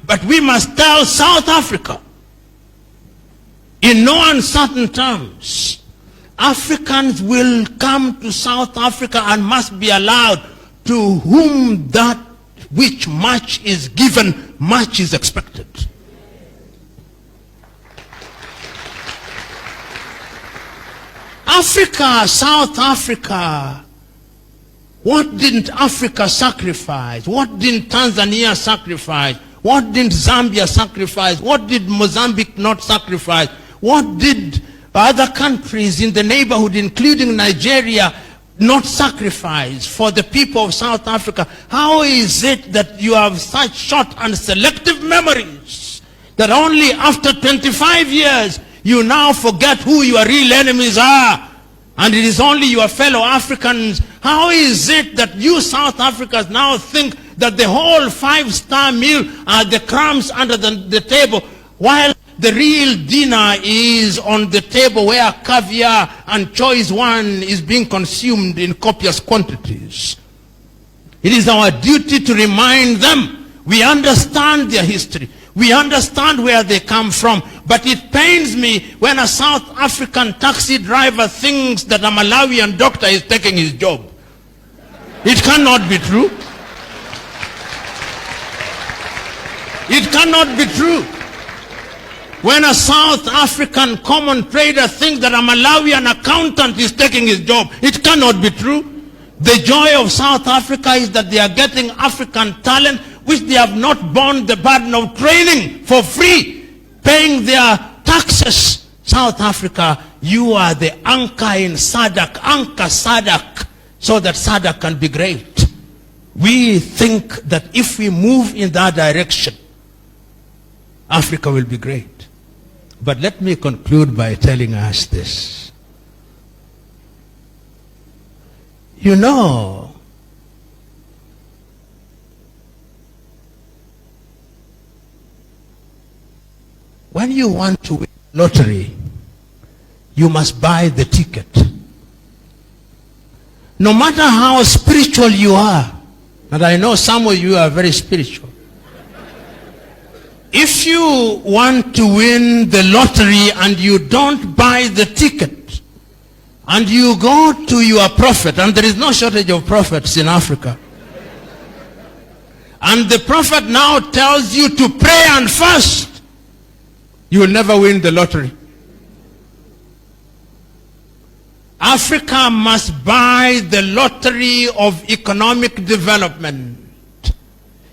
But we must tell South Africa, in no uncertain terms, Africans will come to South Africa and must be allowed, to whom that which much is given, much is expected. Africa, South Africa, what didn't Africa sacrifice? What didn't Tanzania sacrifice? What didn't Zambia sacrifice? What did Mozambique not sacrifice? What did other countries in the neighborhood, including Nigeria, not sacrifice for the people of South Africa? How is it that you have such short and selective memories that only after 25 years you now forget who your real enemies are, and it is only your fellow Africans? How is it that you South Africans now think that the whole five-star meal are the crumbs under the table, while the real dinner is on the table where caviar and choice one is being consumed in copious quantities? It is our duty to remind them. We understand their history. We understand where they come from. But it pains me when a South African taxi driver thinks that a Malawian doctor is taking his job. It cannot be true. It cannot be true. When a South African common trader thinks that a Malawian accountant is taking his job, it cannot be true. The joy of South Africa is that they are getting African talent which they have not borne the burden of training for free, paying their taxes. South Africa, you are the anchor in SADC, anchor SADC, so that SADC can be great. We think that if we move in that direction, Africa will be great. But let me conclude by telling us this. You know, when you want to win lottery, you must buy the ticket. No matter how spiritual you are, and I know some of you are very spiritual, if you want to win the lottery and you don't buy the ticket, and you go to your prophet, and there is no shortage of prophets in Africa, and the prophet now tells you to pray and fast, you will never win the lottery. Africa must buy the lottery of economic development.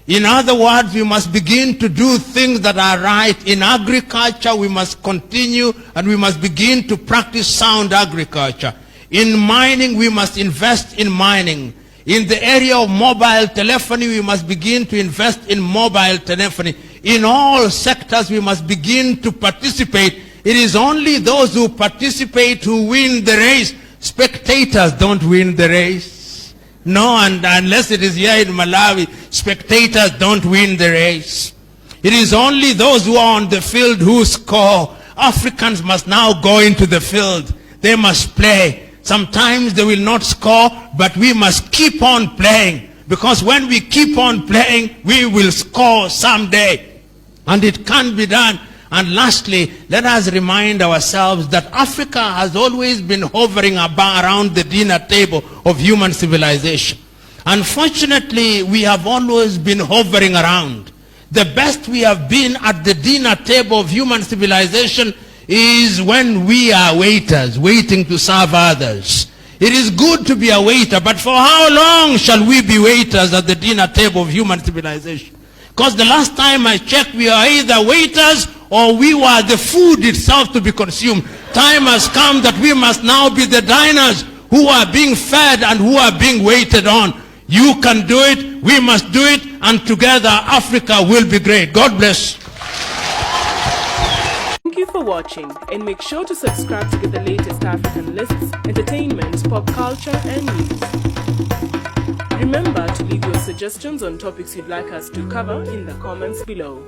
In other words, we must begin to do things that are right. In agriculture, we must continue and we must begin to practice sound agriculture. In mining, we must invest in mining. In the area of mobile telephony, we must begin to invest in mobile telephony. In all sectors, we must begin to participate. It is only those who participate who win the race. Spectators don't win the race. No, and unless it is here in Malawi, spectators don't win the race. It is only those who are on the field who score. Africans must now go into the field. They must play. Sometimes they will not score, but we must keep on playing. Because when we keep on playing, we will score someday. And it can be done. And lastly, let us remind ourselves that Africa has always been hovering around the dinner table of human civilization. Unfortunately, we have always been hovering around. The best we have been at the dinner table of human civilization is when we are waiters, waiting to serve others. It is good to be a waiter, but for how long shall we be waiters at the dinner table of human civilization? Because the last time I checked, we are either waiters or we were the food itself to be consumed. Time has come that we must now be the diners who are being fed and who are being waited on. You can do it, we must do it, and together Africa will be great. God bless. Thank you for watching, and make sure to subscribe to get the latest African lists, entertainment, pop culture, and news. Remember to leave your suggestions on topics you'd like us to cover in the comments below.